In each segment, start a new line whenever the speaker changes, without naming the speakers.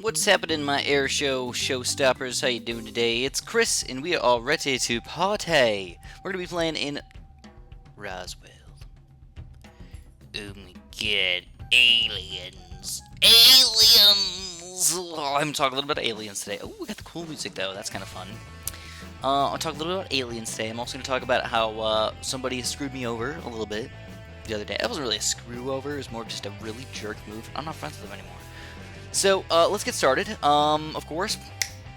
What's happening, my air show showstoppers? How you doing today? It's Chris, and we are all ready to party. We're gonna be playing in Roswell. Oh my god, aliens! Aliens! Oh, I'm talking a little bit about aliens today. Oh, we got the cool music though. That's kind of fun. I'll talk a little bit about aliens today. I'm also gonna talk about how somebody screwed me over a little bit the other day. That wasn't really a screw over. It was more just a really jerk move. I'm not friends with them anymore. So, let's get started. Of course,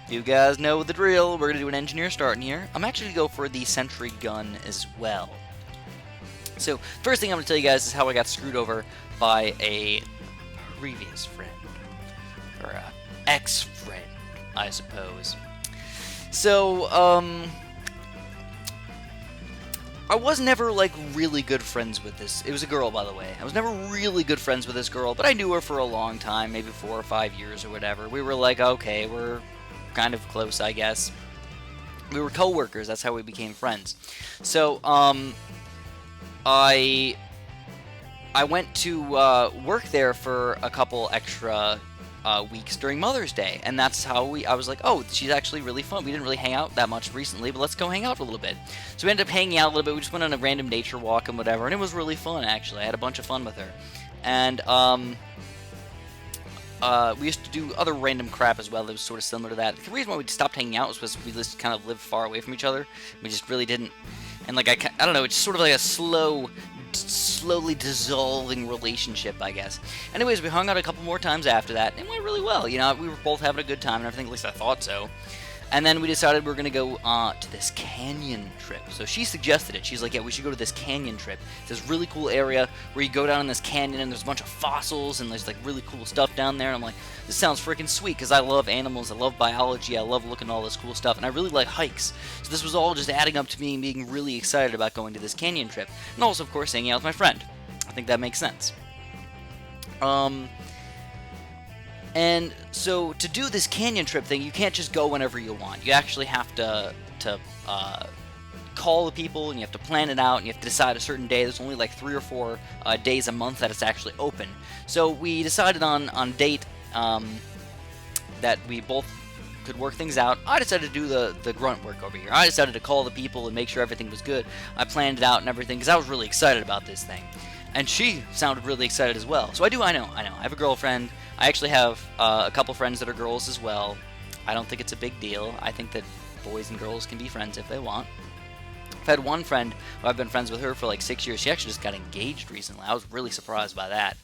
you guys know the drill. We're going to do an engineer starting here. I'm actually going to go for the sentry gun as well. So, first thing I'm going to tell you guys is how I got screwed over by a previous friend. Or a ex-friend, I suppose. So, I was never, like, really good friends with this. It was a girl, by the way. I was never really good friends with this girl, but I knew her for a long time, maybe 4 or 5 years or whatever. We were like, okay, we're kind of close, I guess. We were co-workers. That's how we became friends. So, I went to work there for a couple extra weeks during Mother's Day, and that's how I was like, oh, she's actually really fun. We didn't really hang out that much recently, but let's go hang out a little bit. So we ended up hanging out a little bit. We just went on a random nature walk and whatever, and it was really fun, actually. I had a bunch of fun with her. And we used to do other random crap as well that was sort of similar to that. The reason why we stopped hanging out was because we just kind of lived far away from each other. We just really didn't, and like I don't know, it's sort of like a slowly dissolving relationship, I guess. Anyways, we hung out a couple more times after that, and it went really well. You know, we were both having a good time and everything, at least I thought so. And then we decided we were going to go to this canyon trip. So she suggested it. She's like, yeah, we should go to this canyon trip. It's this really cool area where you go down in this canyon and there's a bunch of fossils and there's like really cool stuff down there. And I'm like, this sounds freaking sweet because I love animals, I love biology, I love looking at all this cool stuff, and I really like hikes. So this was all just adding up to me being really excited about going to this canyon trip. And also, of course, hanging out with my friend. I think that makes sense. And so to do this canyon trip thing, you can't just go whenever you want. You actually have to call the people, and you have to plan it out, and you have to decide a certain day. There's only like 3 or 4 days a month that it's actually open. So we decided on a date that we both could work things out. I decided to do the grunt work over here. I decided to call the people and make sure everything was good. I planned it out and everything because I was really excited about this thing. And she sounded really excited as well. So I know. I have a girlfriend. I actually have a couple friends that are girls as well. I don't think it's a big deal. I think that boys and girls can be friends if they want. I've had one friend who I've been friends with her for like 6 years. She actually just got engaged recently. I was really surprised by that.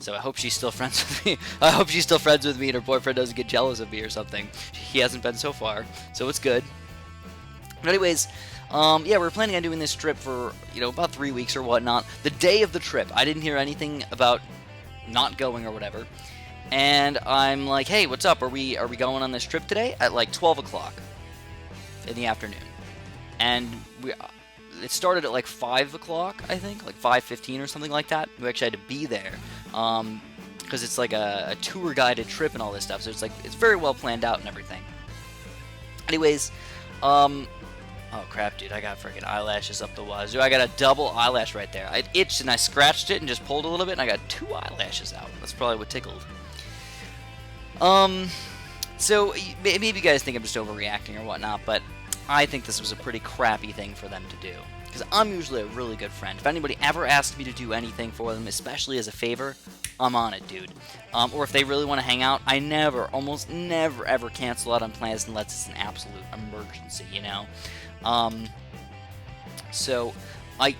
So I hope she's still friends with me. I hope she's still friends with me and her boyfriend doesn't get jealous of me or something. He hasn't been so far, so it's good. But anyways, yeah, we're planning on doing this trip for, about 3 weeks or whatnot. The day of the trip, I didn't hear anything about not going or whatever. And I'm like, hey, what's up? Are we going on this trip today? At like 12 o'clock in the afternoon. And it started at like 5 o'clock, I think, like 5:15 or something like that. We actually had to be there because it's like a tour-guided trip and all this stuff. So it's very well planned out and everything. Anyways, oh crap, dude, I got freaking eyelashes up the wazoo. I got a double eyelash right there. It itched and I scratched it and just pulled a little bit and I got 2 eyelashes out. That's probably what tickled. So maybe you guys think I'm just overreacting or whatnot, but I think this was a pretty crappy thing for them to do. Because I'm usually a really good friend. If anybody ever asks me to do anything for them, especially as a favor, I'm on it, dude. Or if they really want to hang out, I almost never, ever cancel out on plans unless it's an absolute emergency, So, I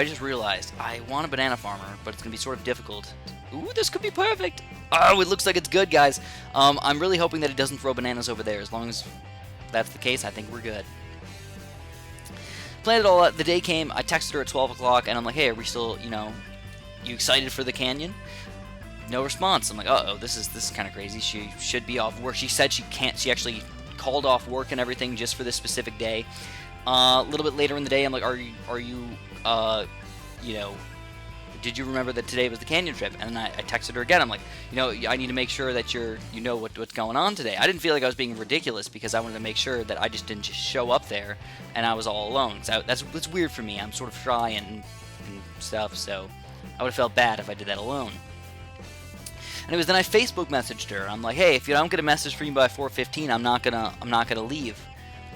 just realized I want a banana farmer, but it's going to be sort of difficult. Ooh, this could be perfect. Oh, it looks like it's good, guys. I'm really hoping that it doesn't throw bananas over there. As long as that's the case, I think we're good. Planned it all out. The day came. I texted her at 12 o'clock, and I'm like, hey, are we still, you excited for the canyon? No response. I'm like, uh-oh, this is kind of crazy. She should be off work. She said she can't. She actually called off work and everything just for this specific day. A little bit later in the day, I'm like, are you, did you remember that today was the canyon trip? And then I texted her again. I'm like, I need to make sure that you know what's going on today. I didn't feel like I was being ridiculous because I wanted to make sure that I just didn't just show up there and I was all alone. So that's weird for me. I'm sort of shy and stuff, so I would have felt bad if I did that alone. Anyways, then I Facebook messaged her. I'm like, hey, if you don't get a message from me by 4:15, I'm not gonna leave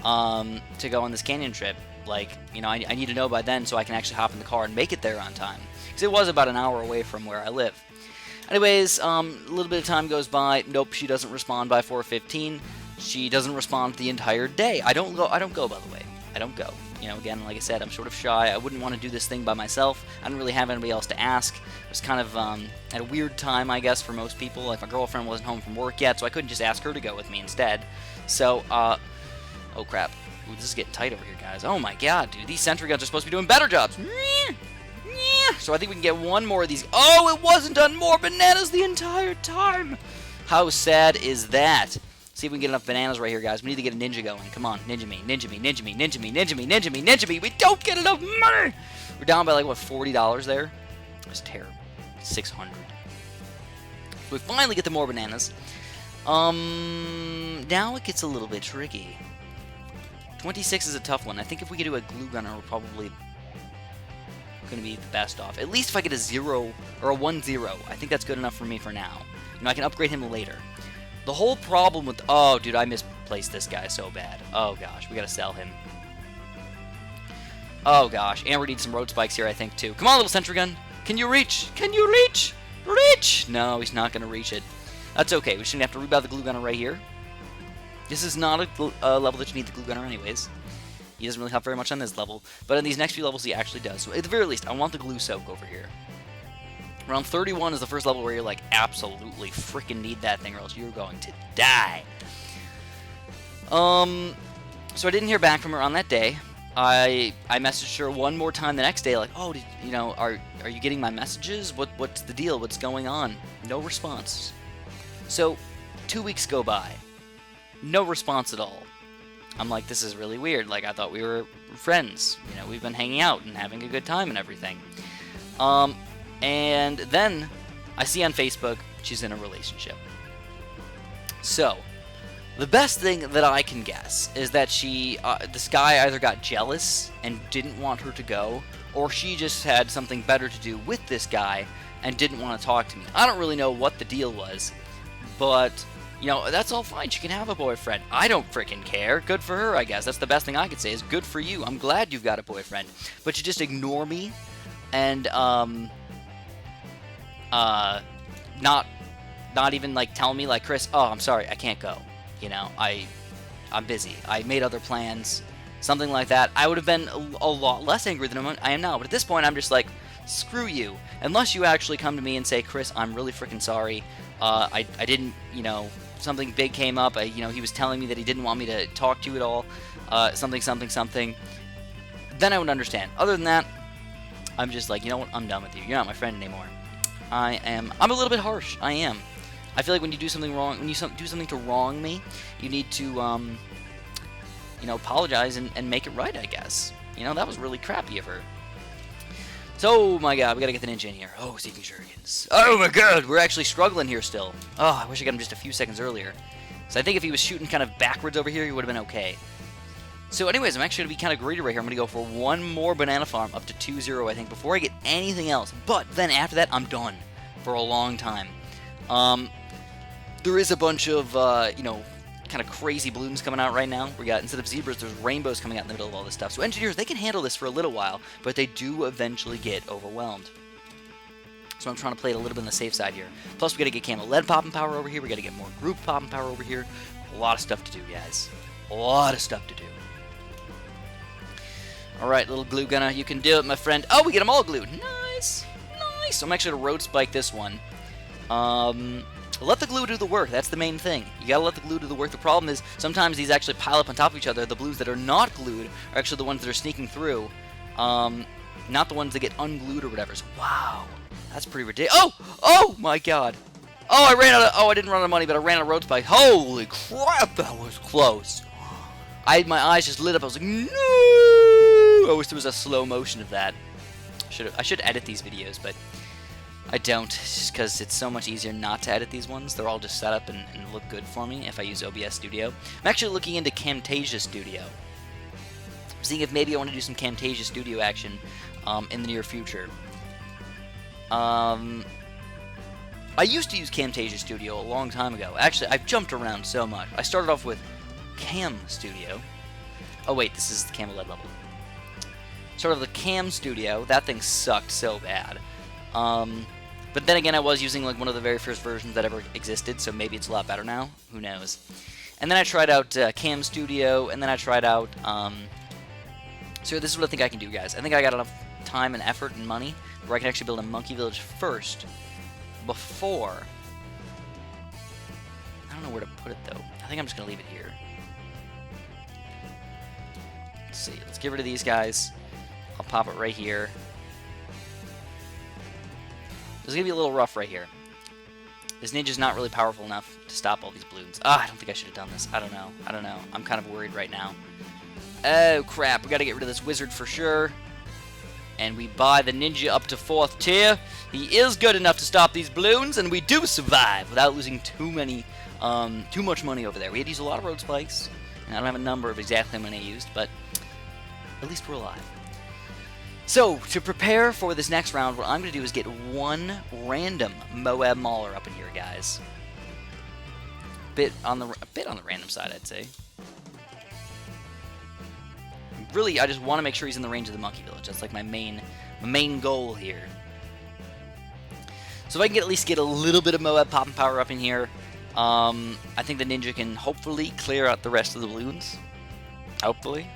to go on this canyon trip. Like, you know, I need to know by then so I can actually hop in the car and make it there on time. Because it was about an hour away from where I live. Anyways, a little bit of time goes by. Nope, she doesn't respond by 4:15. She doesn't respond the entire day. I don't go, by the way. I don't go. You know, again, like I said, I'm sort of shy. I wouldn't want to do this thing by myself. I don't really have anybody else to ask. It was kind of at a weird time, I guess, for most people. Like, my girlfriend wasn't home from work yet, so I couldn't just ask her to go with me instead. So, oh crap. Ooh, this is getting tight over here, guys. Oh my god, dude. These sentry guns are supposed to be doing better jobs. So I think we can get one more of these. Oh, it wasn't on more bananas the entire time. How sad is that? See if we can get enough bananas right here, guys. We need to get a ninja going. Come on, ninja me, ninja me, ninja me, ninja me, ninja me, ninja me, ninja me. We don't get enough money. We're down by like, what, $40 there? That's terrible. 600. So we finally get the more bananas. Now it gets a little bit tricky. 26 is a tough one. I think if we could do a glue gunner, we're probably going to be the best off. At least if I get a 0 or a 1-0, I think that's good enough for me for now. You know, I can upgrade him later. The whole problem with... Oh, dude, I misplaced this guy so bad. Oh, gosh, we got to sell him. Oh, gosh, and we need some road spikes here, I think, too. Come on, little sentry gun. Can you reach? Can you reach? Reach! No, he's not going to reach it. That's okay. We shouldn't have to rebound the glue gunner right here. This is not a level that you need the glue gunner anyways. He doesn't really help very much on this level, but in these next few levels he actually does. So at the very least, I want the glue soak over here. Around 31 is the first level where you're like, absolutely freaking need that thing or else you're going to die. So I didn't hear back from her on that day. I messaged her one more time the next day, like, oh, you know, are you getting my messages? What's the deal? What's going on? No response. So 2 weeks go by. No response at all. I'm like, this is really weird. Like, I thought we were friends. You know, we've been hanging out and having a good time and everything. And then I see on Facebook she's in a relationship. So, the best thing that I can guess is that this guy either got jealous and didn't want her to go, or she just had something better to do with this guy and didn't want to talk to me. I don't really know what the deal was, but... you know, that's all fine. She can have a boyfriend. I don't freaking care. Good for her, I guess. That's the best thing I could say is good for you. I'm glad you've got a boyfriend. But you just ignore me and, not even, like, tell me, like, Chris, oh, I'm sorry, I can't go. You know, I'm busy. I made other plans. Something like that. I would have been a lot less angry than I am now. But at this point, I'm just like, screw you. Unless you actually come to me and say, Chris, I'm really freaking sorry. I didn't, you know... something big came up. You know, he was telling me that he didn't want me to talk to you at all. Something. Then I would understand. Other than that, I'm just like, you know what? I'm done with you. You're not my friend anymore. I'm a little bit harsh. I am. I feel like when you do something wrong, when you do something to wrong me, you need to, you know, apologize and make it right, I guess. You know, that was really crappy of her. So, oh my god, we gotta get the ninja in here. Oh, seeking shurikens. Oh my god, we're actually struggling here still. Oh, I wish I got him just a few seconds earlier. So I think if he was shooting kind of backwards over here, he would have been okay. So anyways, I'm actually going to be kind of greedy right here. I'm going to go for one more banana farm up to 2-0, I think, before I get anything else. But then after that, I'm done for a long time. There is a bunch of, you know, kind of crazy balloons coming out right now. We got, instead of zebras, there's rainbows coming out in the middle of all this stuff. So engineers, they can handle this for a little while, but they do eventually get overwhelmed. So I'm trying to play it a little bit on the safe side here. Plus, we got to get camo lead popping power over here. We got to get more group popping power over here. A lot of stuff to do, guys. A lot of stuff to do. Alright, little glue gunner, you can do it, my friend. Oh, we get them all glued. Nice. Nice. So I'm actually going to road spike this one. Let the glue do the work. That's the main thing. You gotta let the glue do the work. The problem is sometimes these actually pile up on top of each other. The blues that are not glued are actually the ones that are sneaking through. Not the ones that get unglued or whatever. So, wow. That's pretty ridiculous. Oh! Oh my god. Oh, I ran out of... Oh, I didn't run out of money, but I ran out of road spike. Holy crap, that was close. My eyes just lit up. I was like, no! I wish there was a slow motion of that. I should edit these videos, but... I don't, just because it's so much easier not to edit these ones. They're all just set up and look good for me if I use OBS Studio. I'm actually looking into Camtasia Studio. I'm seeing if maybe I want to do some Camtasia Studio action in the near future. Oh, I used to use Camtasia Studio a long time ago. Actually, I've jumped around so much. I started off with Cam Studio. Oh wait, this is the Cam OLED level. Started with the Cam Studio. That thing sucked so bad. But then again, I was using like one of the very first versions that ever existed, so maybe it's a lot better now. Who knows? And then I tried out Cam Studio, and then I tried out... so this is what I think I can do, guys. I think I got enough time and effort and money where I can actually build a monkey village first before... I don't know where to put it, though. I think I'm just going to leave it here. Let's see. Let's get rid of these guys. I'll pop it right here. It's going to be a little rough right here. This ninja's not really powerful enough to stop all these balloons. I don't think I should have done this. I don't know. I'm kind of worried right now. Oh, crap. We got to get rid of this wizard for sure. And we buy the ninja up to 4th tier. He is good enough to stop these balloons, and we do survive without losing too much money over there. We had to use a lot of road spikes, and I don't have a number of exactly how many I used, but at least we're alive. So, to prepare for this next round, what I'm going to do is get one random Moab Mauler up in here, guys. A bit on the random side, I'd say. Really, I just want to make sure he's in the range of the monkey village. That's like my main goal here. So if I can at least get a little bit of Moab popping power up in here, I think the ninja can hopefully clear out the rest of the balloons. Hopefully.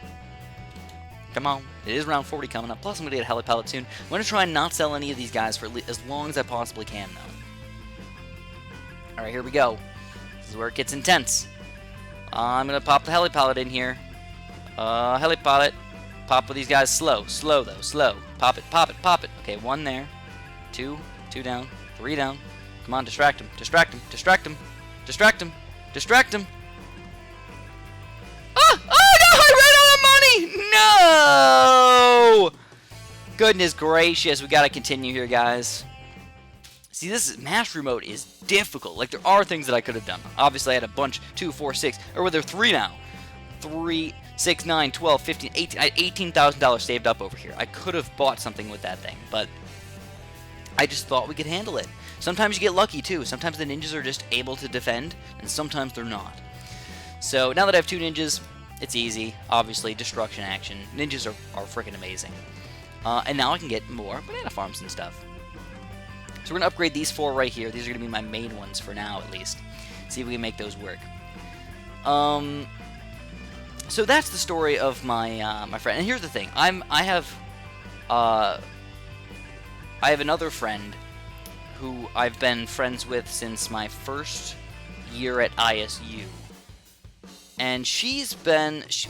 Come on. It is round 40 coming up. Plus, I'm going to get a heli pallet soon. I'm going to try and not sell any of these guys for as long as I possibly can, though. Alright, here we go. This is where it gets intense. I'm going to pop the heli pallet in here. Heli pallet. Pop with these guys slow. Slow, though. Slow. Pop it, pop it, pop it. Okay, 1 there. 2 down. 3 down. Come on, distract him. Distract him. Distract him. Distract him. Distract him. Oh no! I ran out of money! No! Goodness gracious, we gotta continue here, guys. See, this Mastery Mode is difficult. Like, there are things that I could have done. Obviously, I had a bunch. 2, 4, 6. Or were there 3 now? 3, 6, 9, 12, 15, 18. I had $18,000 saved up over here. I could have bought something with that thing, but I just thought we could handle it. Sometimes you get lucky, too. Sometimes the ninjas are just able to defend, and sometimes they're not. So, now that I have 2 ninjas, it's easy. Obviously, destruction action. Ninjas are freaking amazing. And now I can get more banana farms and stuff. So we're going to upgrade these 4 right here. These are going to be my main ones for now, at least. See if we can make those work. So that's the story of my my friend. And here's the thing. I have another friend who I've been friends with since my first year at ISU. And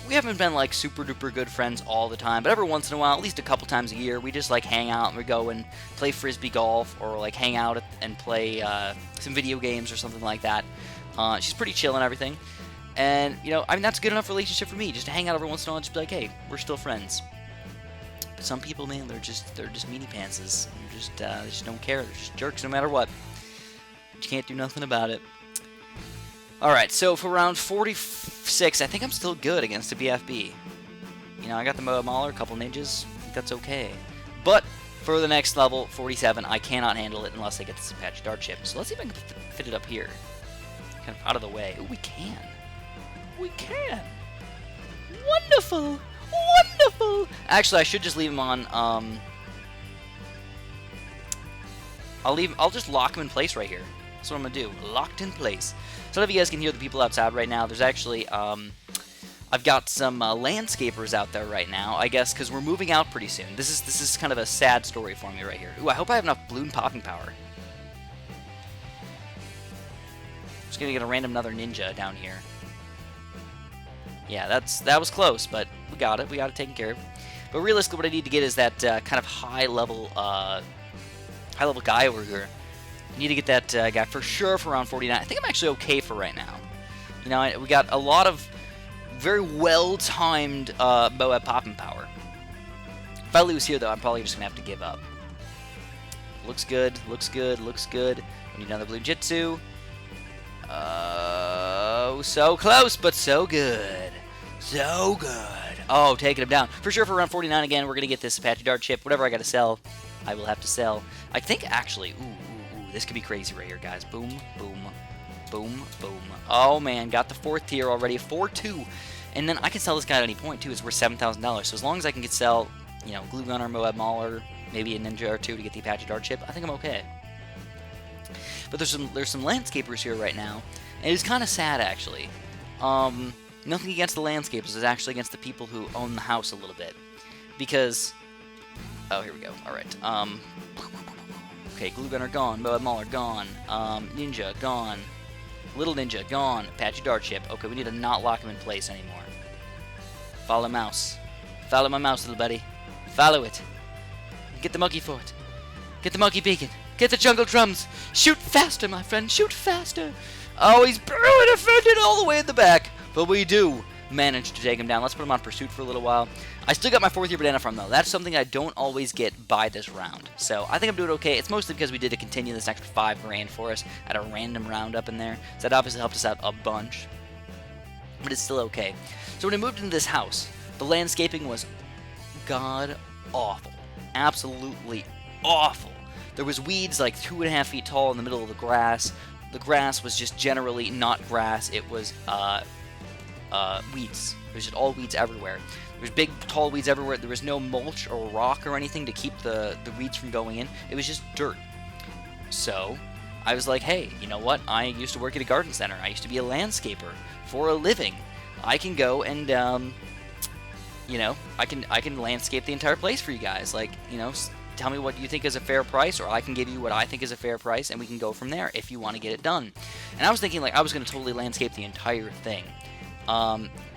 we haven't been like super duper good friends all the time, but every once in a while, at least a couple times a year, we just like hang out and we go and play frisbee golf or like hang out and play some video games or something like that. She's pretty chill and everything. And, you know, I mean, that's a good enough relationship for me, just to hang out every once in a while and just be like, hey, we're still friends. But some people, man, they're just meanie pantses. They just don't care. They're just jerks no matter what. But you can't do nothing about it. Alright, so for round 46, I think I'm still good against a BFB. You know, I got the Moab Mauler, a couple ninjas. I think that's okay. But for the next level, 47, I cannot handle it unless I get this Apache Dart Chip. So let's see if I can fit it up here. Kind of out of the way. Ooh, we can. We can! Wonderful! Wonderful! Actually, I should just leave him on, I'll just lock him in place right here. That's what I'm gonna do. Locked in place. So I don't know if you guys can hear the people outside right now. There's actually, I've got some landscapers out there right now, I guess, because we're moving out pretty soon. This is kind of a sad story for me right here. Ooh, I hope I have enough balloon popping power. Just gonna get a random another ninja down here. Yeah, that was close, but we got it. We got it taken care of. But realistically, what I need to get is that kind of high level guy over here. I need to get that guy for sure for round 49. I think I'm actually okay for right now. You know, we got a lot of very well-timed Moab popping power. If I lose here, though, I'm probably just gonna have to give up. Looks good. Looks good. Looks good. We need another Bloon Jitsu. Oh, so close, but so good. So good. Oh, taking him down. For sure for round 49 again, we're going to get this Apache Dart Chip. Whatever I got to sell, I will have to sell. I think, actually, ooh, this could be crazy right here, guys. Boom, boom, boom, boom. Oh, man, got the 4th tier already, 4-2. And then I can sell this guy at any point, too. It's worth $7,000. So as long as I can sell, you know, Glue Gunner, Moab Mauler, maybe a Ninja or 2 to get the Apache Dart Chip, I think I'm okay. But there's some landscapers here right now, and it's kind of sad, actually. Nothing against the landscapers. It's actually against the people who own the house a little bit. Because... Oh, here we go. Alright. Okay, Glue Gunner gone. Moab Mauler gone. Ninja gone. Little Ninja gone. Apache Dart Chip. Okay, we need to not lock him in place anymore. Follow mouse. Follow my mouse, little buddy. Follow it. Get the monkey for it. Get the monkey bacon. Get the jungle drums. Shoot faster, my friend. Shoot faster. Oh, he's barely defended all the way at the back. But we do manage to take him down. Let's put him on pursuit for a little while. I still got my 4th year banana farm, though. That's something I don't always get by this round. So I think I'm doing okay. It's mostly because we did to continue this extra 5 grand for us at a random round up in there. So that obviously helped us out a bunch. But it's still okay. So when I moved into this house, the landscaping was god-awful. Absolutely awful. There was weeds like 2.5 feet tall in the middle of the grass. The grass was just generally not grass. It was weeds. There was just all weeds everywhere. There was big, tall weeds everywhere. There was no mulch or rock or anything to keep the weeds from going in. It was just dirt. So I was like, hey, you know what? I used to work at a garden center. I used to be a landscaper for a living. I can go and, you know, I can landscape the entire place for you guys. Like, you know, tell me what you think is a fair price, or I can give you what I think is a fair price, and we can go from there if you want to get it done. And I was thinking, like, I was going to totally landscape the entire thing.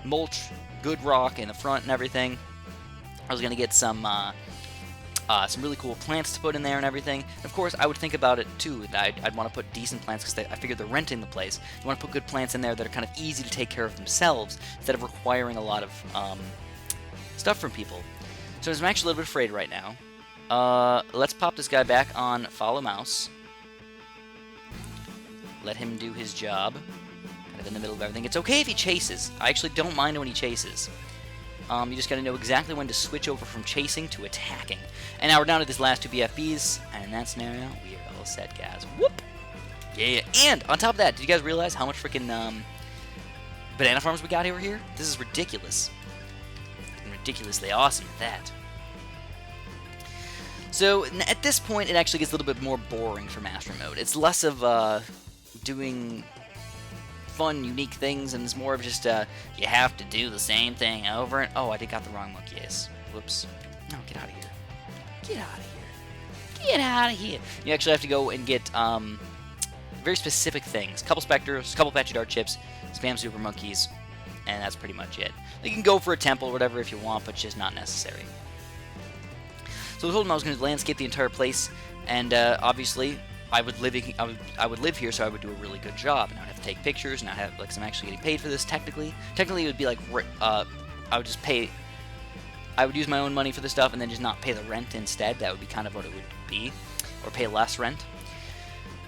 Mulch, good rock in the front and everything. I was going to get some really cool plants to put in there and everything. And of course, I would think about it, too, that I'd want to put decent plants, because I figured they're renting the place. You want to put good plants in there that are kind of easy to take care of themselves, instead of requiring a lot of stuff from people. So I'm actually a little bit afraid right now. Let's pop this guy back on follow mouse. Let him do his job. Kind of in the middle of everything. It's okay if he chases. I actually don't mind when he chases. You just gotta know exactly when to switch over from chasing to attacking. And now we're down to these last 2 BFBs, and in that scenario, we are all set, guys. Whoop! Yeah, and on top of that, did you guys realize how much freaking banana farms we got over here? This is ridiculous. Ridiculously awesome at that. So, at this point, it actually gets a little bit more boring for Master Mode. It's less of doing fun, unique things, and it's more of just, you have to do the same thing over and... Oh, I got the wrong monkey. Yes. Whoops. No, get out of here. Get out of here. Get out of here. You actually have to go and get very specific things. Couple Spectres, couple Apache Dart Chips, spam Super Monkeys, and that's pretty much it. You can go for a temple or whatever if you want, but it's just not necessary. So I told him I was going to landscape the entire place, and obviously I would live here, so I would do a really good job, and I'd have to take pictures, and I'd have, like, so I'm actually getting paid for this. Technically it would be like I would just pay. I would use my own money for the stuff, and then just not pay the rent instead. That would be kind of what it would be, or pay less rent.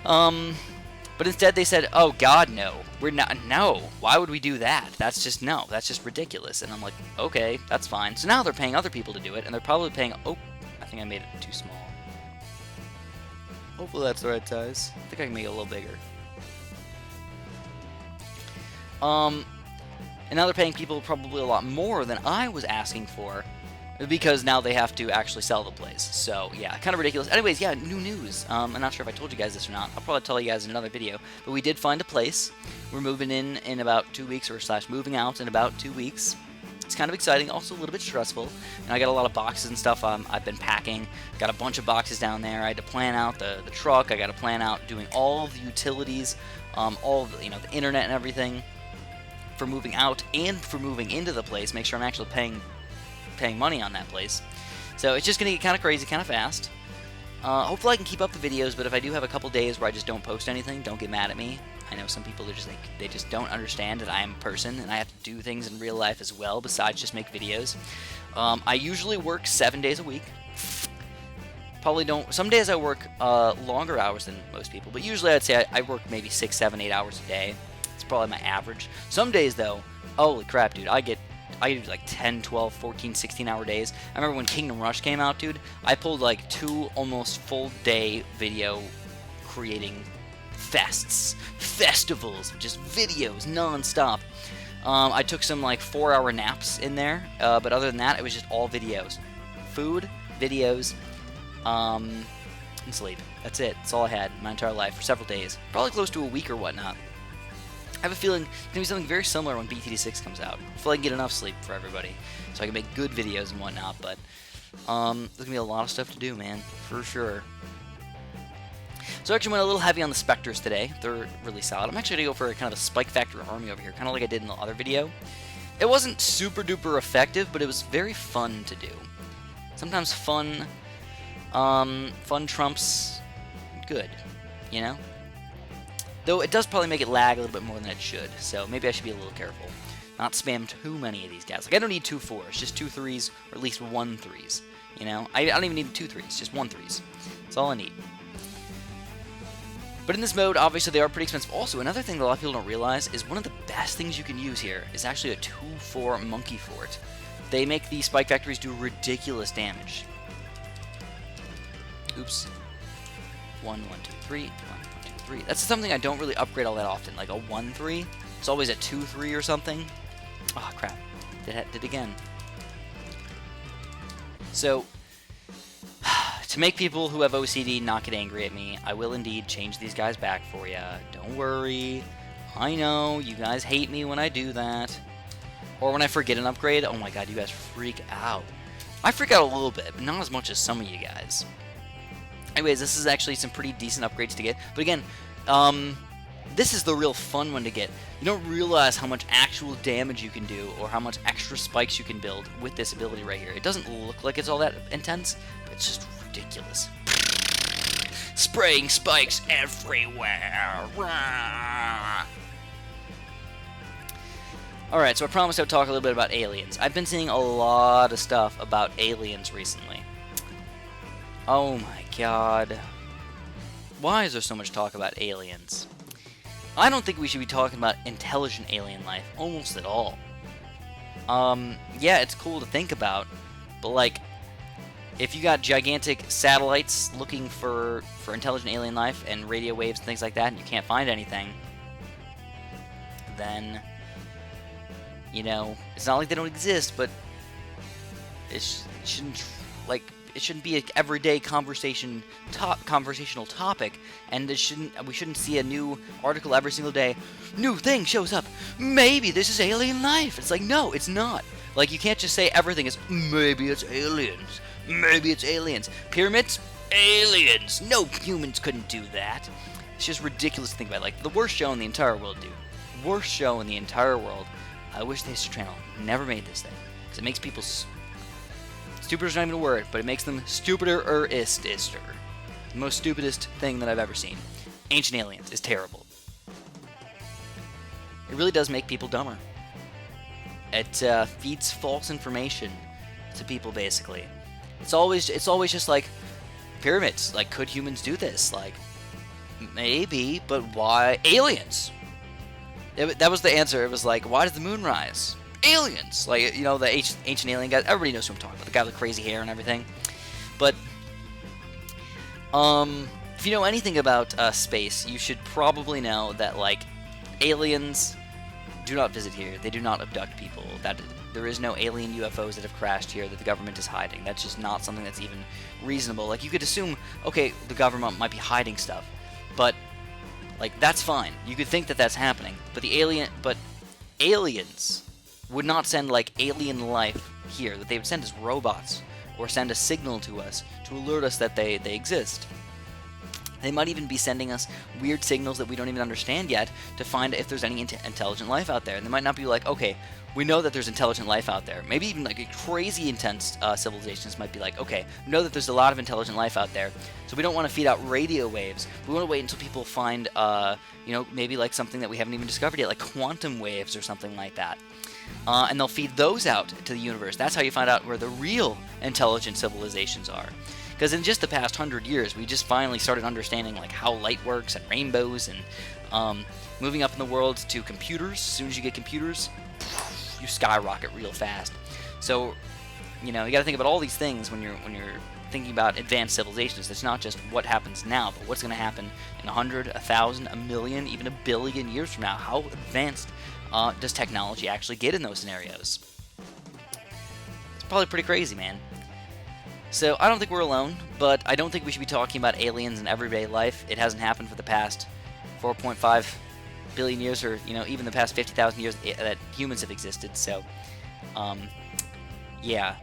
But instead they said, "Oh God, no, we're not. No, why would we do that? That's just no. That's just ridiculous." And I'm like, "Okay, that's fine." So now they're paying other people to do it, and they're probably paying. Oh, I think I made it too small. Hopefully that's the right size. I think I can make it a little bigger. And now they're paying people probably a lot more than I was asking for, because now they have to actually sell the place. So, yeah, kind of ridiculous. Anyways, yeah, new news. I'm not sure if I told you guys this or not. I'll probably tell you guys in another video. But we did find a place. We're moving in about 2 weeks, or / moving out in about 2 weeks. It's kind of exciting, also a little bit stressful. And I got a lot of boxes and stuff I've been packing. Got a bunch of boxes down there. I had to plan out the truck. I got to plan out doing all of the utilities, all of the, the internet and everything for moving out and for moving into the place. Make sure I'm actually paying money on that place. So it's just going to get kind of crazy, kind of fast. Hopefully I can keep up the videos, but if I do have a couple days where I just don't post anything, don't get mad at me. I know some people are just they just don't understand that I am a person and I have to do things in real life as well besides just make videos. I usually work 7 days a week. Probably don't. Some days I work longer hours than most people, but usually I'd say I work maybe 6, 7, 8 hours a day. It's probably my average. Some days though, holy crap, dude, I do like 10, 12, 14, 16-hour days. I remember when Kingdom Rush came out, dude, I pulled like 2 almost full day video creating festivals, just videos non-stop. I took some like 4-hour naps in there, but other than that, it was just all videos. Food, videos, and sleep. That's it. That's all I had my entire life for several days. Probably close to a week or whatnot. I have a feeling it's going to be something very similar when BTD6 comes out. Hopefully I can get enough sleep for everybody so I can make good videos and whatnot, but there's going to be a lot of stuff to do, man, for sure. So I actually went a little heavy on the Spectres today. They're really solid. I'm actually going to go for kind of a Spike Factor army over here, kind of like I did in the other video. It wasn't super duper effective, but it was very fun to do. Sometimes fun trumps good, you know? Though it does probably make it lag a little bit more than it should, so maybe I should be a little careful. Not spam too many of these guys. Like, I don't need 2 4s, just 2 3s, or at least 1 3s, you know? I don't even need 2 3s, just 1 3s. That's all I need. But in this mode, obviously, they are pretty expensive. Also, another thing that a lot of people don't realize is one of the best things you can use here is actually a 2-4 Monkey Fort. They make the Spike Factories do ridiculous damage. Oops. 1 1 2 3, 1 1 2 3. That's something I don't really upgrade all that often. Like a 1 3. It's always a 2 3 or something. Oh crap! Did again. So, to make people who have OCD not get angry at me, I will indeed change these guys back for you. Don't worry. I know you guys hate me when I do that, or when I forget an upgrade. Oh my god, you guys freak out. I freak out a little bit, but not as much as some of you guys. Anyways, this is actually some pretty decent upgrades to get. But again, this is the real fun one to get. You don't realize how much actual damage you can do or how much extra spikes you can build with this ability right here. It doesn't look like it's all that intense, but it's just ridiculous. Spraying spikes everywhere. Alright, so I promised I would talk a little bit about aliens. I've been seeing a lot of stuff about aliens recently. Oh my god. Why is there so much talk about aliens? I don't think we should be talking about intelligent alien life almost at all. Yeah, it's cool to think about, but like, if you got gigantic satellites looking for intelligent alien life and radio waves and things like that, and you can't find anything, then, you know, it's not like they don't exist, but it shouldn't, like, it shouldn't be an everyday conversational topic, and we shouldn't see a new article every single day. New thing shows up. Maybe this is alien life. It's like, no, it's not. Like, you can't just say everything is maybe it's aliens. Maybe it's aliens. Pyramids? Aliens. No, humans couldn't do that. It's just ridiculous to think about. Like, the worst show in the entire world, dude. Worst show in the entire world. I wish the History Channel never made this thing, because it makes people stupid is not even a word, but it makes them stupider-ister. The most stupidest thing that I've ever seen. Ancient Aliens is terrible. It really does make people dumber. It feeds false information to people, basically. It's always just like, pyramids. Like, could humans do this? Like, maybe, but why? Aliens! That was the answer. It was like, why does the moon rise? Aliens! Like, you know, the ancient alien guy. Everybody knows who I'm talking about. The guy with the crazy hair and everything. But, if you know anything about space, you should probably know that, like, aliens do not visit here. They do not abduct people. There is no alien UFOs that have crashed here that the government is hiding. That's just not something that's even reasonable. Like, you could assume, okay, the government might be hiding stuff, but, like, that's fine. You could think that that's happening, but aliens would not send, like, alien life here. That they would send as robots, or send a signal to us to alert us that they exist. They might even be sending us weird signals that we don't even understand yet to find if there's any intelligent life out there. And they might not be like, okay, we know that there's intelligent life out there. Maybe even like a crazy intense civilizations might be like, okay, we know that there's a lot of intelligent life out there, so we don't want to feed out radio waves. We want to wait until people find, you know, maybe like something that we haven't even discovered yet, like quantum waves or something like that. And they'll feed those out to the universe. That's how you find out where the real intelligent civilizations are. Because in just the past 100 years, we just finally started understanding like how light works and rainbows and moving up in the world to computers. As soon as you get computers, you skyrocket real fast. So, you know, you got to think about all these things when you're thinking about advanced civilizations, it's not just what happens now, but what's going to happen in 100, 1,000, a million, even a billion years from now. How advanced does technology actually get in those scenarios? It's probably pretty crazy, man. So I don't think we're alone, but I don't think we should be talking about aliens in everyday life. It hasn't happened for the past 4.5 billion years, or even the past 50,000 years that humans have existed. So, yeah,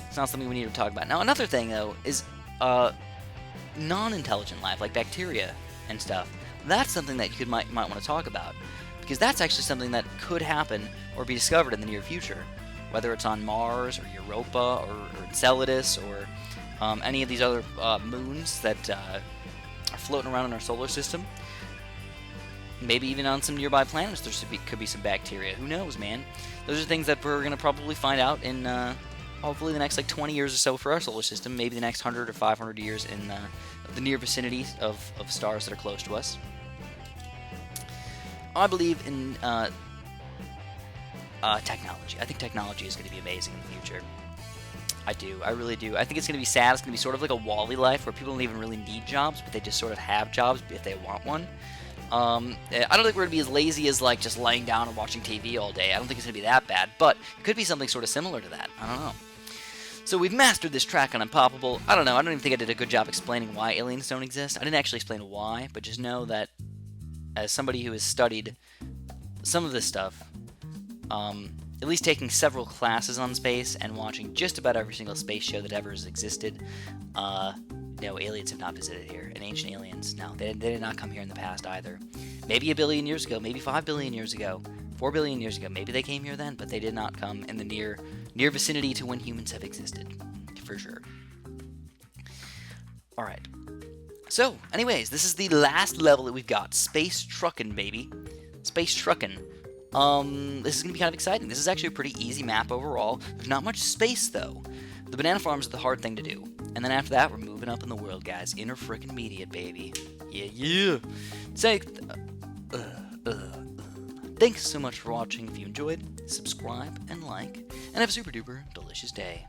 it's not something we need to talk about. Now, another thing though is non-intelligent life, like bacteria and stuff. That's something that you might want to talk about, because that's actually something that could happen or be discovered in the near future, whether it's on Mars or Europa or Enceladus or any of these other moons that are floating around in our solar system. Maybe even on some nearby planets there could be some bacteria. Who knows, man? Those are things that we're going to probably find out in hopefully the next 20 years or so for our solar system. Maybe the next 100 or 500 years in the near vicinity of stars that are close to us. I believe in technology. I think technology is going to be amazing in the future. I do. I really do. I think it's going to be sad. It's going to be sort of like a Wall-E life where people don't even really need jobs, but they just sort of have jobs if they want one. I don't think we're going to be as lazy as just laying down and watching TV all day. I don't think it's going to be that bad, but it could be something sort of similar to that. I don't know. So we've mastered this track on Impoppable. I don't know. I don't even think I did a good job explaining why aliens don't exist. I didn't actually explain why, but just know that as somebody who has studied some of this stuff, at least taking several classes on space and watching just about every single space show that ever has existed, no, aliens have not visited here. And ancient aliens, no, they did not come here in the past either. Maybe a billion years ago, maybe 5 billion years ago, 4 billion years ago, maybe they came here then, but they did not come in the near vicinity to when humans have existed, for sure. Alright. So, anyways, this is the last level that we've got. Space Truckin', baby. Space Truckin'. This is going to be kind of exciting. This is actually a pretty easy map overall. There's not much space, though. The banana farms are the hard thing to do. And then after that, we're moving up in the world, guys. Interfrickin' baby. Yeah, yeah. Say, thanks so much for watching. If you enjoyed, subscribe and like. And have a super duper delicious day.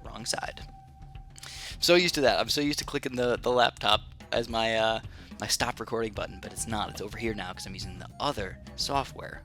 Wrong side. I'm so used to that. I'm so used to clicking the laptop as my my stop recording button, but it's not. It's over here now because I'm using the other software.